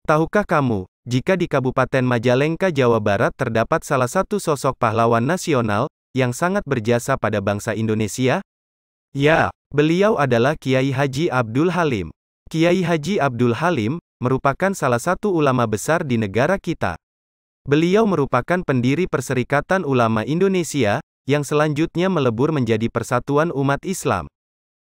Tahukah kamu, jika di Kabupaten Majalengka, Jawa Barat terdapat salah satu sosok pahlawan nasional, yang sangat berjasa pada bangsa Indonesia? Ya, beliau adalah Kiai Haji Abdul Halim. Kiai Haji Abdul Halim, merupakan salah satu ulama besar di negara kita. Beliau merupakan pendiri Perserikatan Ulama Indonesia, yang selanjutnya melebur menjadi Persatuan Umat Islam.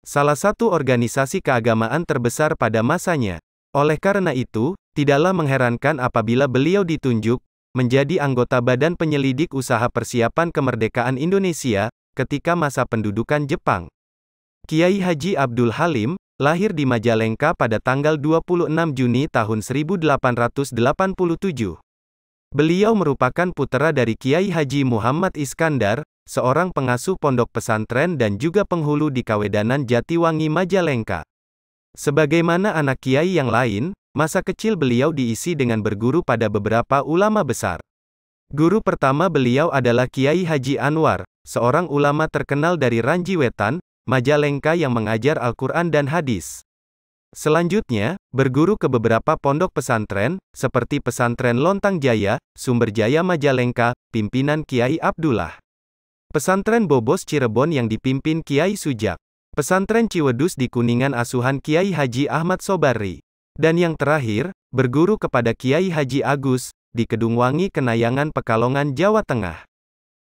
Salah satu organisasi keagamaan terbesar pada masanya. Oleh karena itu, tidaklah mengherankan apabila beliau ditunjuk menjadi anggota Badan Penyelidik Usaha Persiapan Kemerdekaan Indonesia ketika masa pendudukan Jepang. Kiai Haji Abdul Halim lahir di Majalengka pada tanggal 26 Juni tahun 1887. Beliau merupakan putra dari Kiai Haji Muhammad Iskandar, seorang pengasuh pondok pesantren dan juga penghulu di Kawedanan Jatiwangi, Majalengka. Sebagaimana anak kiai yang lain, masa kecil beliau diisi dengan berguru pada beberapa ulama besar. Guru pertama beliau adalah Kiai Haji Anwar, seorang ulama terkenal dari Ranji Wetan, Majalengka yang mengajar Al-Quran dan hadis. Selanjutnya, berguru ke beberapa pondok pesantren, seperti Pesantren Lontang Jaya, Sumberjaya Majalengka, pimpinan Kiai Abdullah. Pesantren Bobos Cirebon yang dipimpin Kiai Sujak. Pesantren Ciwedus di Kuningan asuhan Kiai Haji Ahmad Sobari. Dan yang terakhir, berguru kepada Kiai Haji Agus, di Kedungwangi Kenayangan Pekalongan, Jawa Tengah.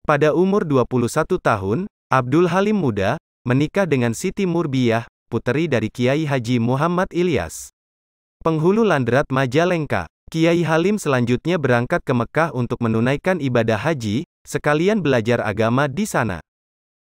Pada umur 21 tahun, Abdul Halim muda, menikah dengan Siti Murbiyah, puteri dari Kiai Haji Muhammad Ilyas, penghulu Landrat Majalengka. Kiai Halim selanjutnya berangkat ke Mekah untuk menunaikan ibadah haji, sekalian belajar agama di sana.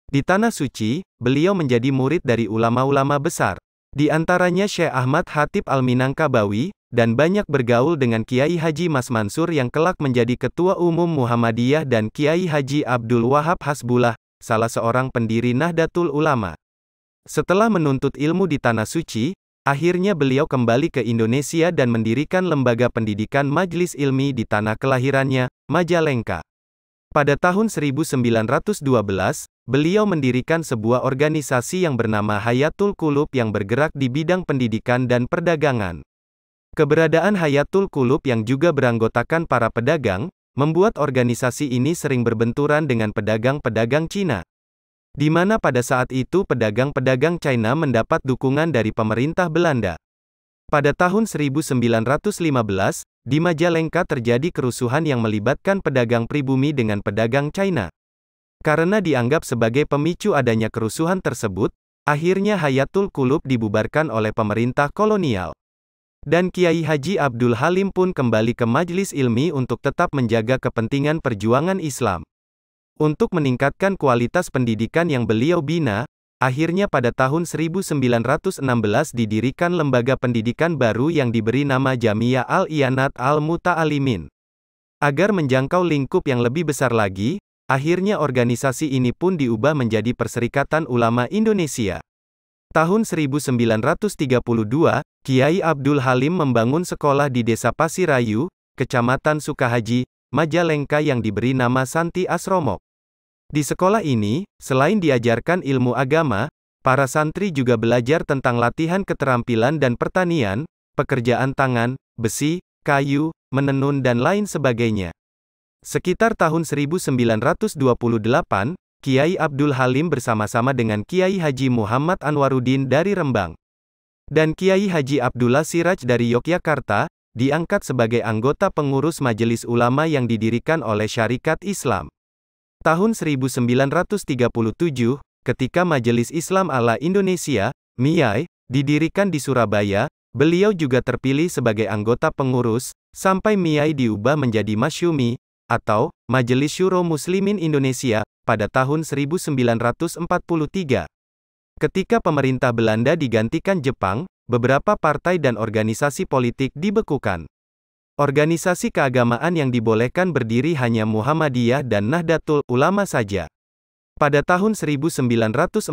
Di Tanah Suci, beliau menjadi murid dari ulama-ulama besar. Di antaranya Syekh Ahmad Khatib Al-Minangkabawi, dan banyak bergaul dengan Kiai Haji Mas Mansur yang kelak menjadi Ketua Umum Muhammadiyah dan Kiai Haji Abdul Wahab Hasbullah, salah seorang pendiri Nahdlatul Ulama. Setelah menuntut ilmu di Tanah Suci, akhirnya beliau kembali ke Indonesia dan mendirikan lembaga pendidikan Majlis Ilmi di tanah kelahirannya, Majalengka. Pada tahun 1912, beliau mendirikan sebuah organisasi yang bernama Hayatul Qulub yang bergerak di bidang pendidikan dan perdagangan. Keberadaan Hayatul Qulub yang juga beranggotakan para pedagang, membuat organisasi ini sering berbenturan dengan pedagang-pedagang Cina. Di mana pada saat itu pedagang-pedagang China mendapat dukungan dari pemerintah Belanda. Pada tahun 1915, di Majalengka terjadi kerusuhan yang melibatkan pedagang pribumi dengan pedagang China. Karena dianggap sebagai pemicu adanya kerusuhan tersebut, akhirnya Hayatul Qulub dibubarkan oleh pemerintah kolonial. Dan Kiai Haji Abdul Halim pun kembali ke Majlis Ilmi untuk tetap menjaga kepentingan perjuangan Islam. Untuk meningkatkan kualitas pendidikan yang beliau bina, akhirnya pada tahun 1916 didirikan lembaga pendidikan baru yang diberi nama Jamiah Al-Iyanat Al-Muta'alimin. Agar menjangkau lingkup yang lebih besar lagi, akhirnya organisasi ini pun diubah menjadi Perserikatan Ulama Indonesia. Tahun 1932, Kiai Abdul Halim membangun sekolah di Desa Pasirayu, Kecamatan Sukahaji, Majalengka yang diberi nama Santi Asromo. Di sekolah ini, selain diajarkan ilmu agama, para santri juga belajar tentang latihan keterampilan dan pertanian, pekerjaan tangan, besi, kayu, menenun dan lain sebagainya. Sekitar tahun 1928, Kiai Abdul Halim bersama-sama dengan Kiai Haji Muhammad Anwaruddin dari Rembang dan Kiai Haji Abdullah Siraj dari Yogyakarta, diangkat sebagai anggota pengurus Majelis Ulama yang didirikan oleh Syarikat Islam. Tahun 1937, ketika Majelis Islam Ala Indonesia, MIAI, didirikan di Surabaya, beliau juga terpilih sebagai anggota pengurus, sampai MIAI diubah menjadi Masyumi, atau Majelis Syuro Muslimin Indonesia, pada tahun 1943. Ketika pemerintah Belanda digantikan Jepang, beberapa partai dan organisasi politik dibekukan. Organisasi keagamaan yang dibolehkan berdiri hanya Muhammadiyah dan Nahdlatul Ulama saja. Pada tahun 1944,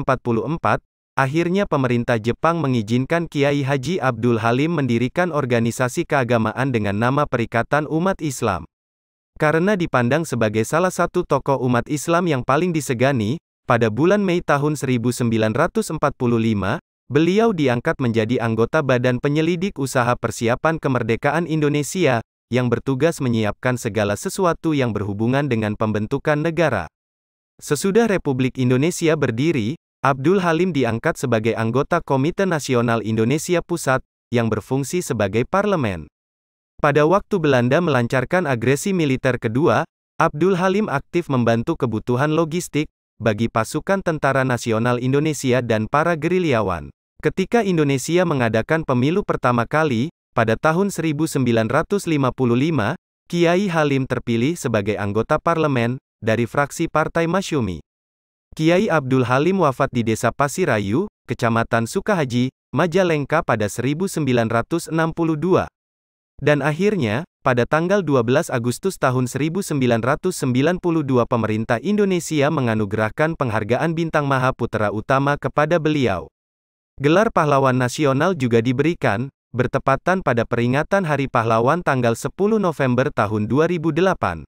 akhirnya pemerintah Jepang mengizinkan Kiai Haji Abdul Halim mendirikan organisasi keagamaan dengan nama Perikatan Umat Islam. Karena dipandang sebagai salah satu tokoh umat Islam yang paling disegani, pada bulan Mei tahun 1945, Beliau diangkat menjadi anggota Badan Penyelidik Usaha Persiapan Kemerdekaan Indonesia, yang bertugas menyiapkan segala sesuatu yang berhubungan dengan pembentukan negara. Sesudah Republik Indonesia berdiri, Abdul Halim diangkat sebagai anggota Komite Nasional Indonesia Pusat, yang berfungsi sebagai parlemen. Pada waktu Belanda melancarkan agresi militer kedua, Abdul Halim aktif membantu kebutuhan logistik bagi pasukan Tentara Nasional Indonesia dan para gerilyawan. Ketika Indonesia mengadakan pemilu pertama kali, pada tahun 1955, Kiai Halim terpilih sebagai anggota parlemen dari fraksi Partai Masyumi. Kiai Abdul Halim wafat di Desa Pasirayu, Kecamatan Sukahaji, Majalengka pada 1962. Dan akhirnya, pada tanggal 12 Agustus tahun 1992 pemerintah Indonesia menganugerahkan penghargaan Bintang Mahaputra Utama kepada beliau. Gelar Pahlawan Nasional juga diberikan, bertepatan pada peringatan Hari Pahlawan tanggal 10 November tahun 2008.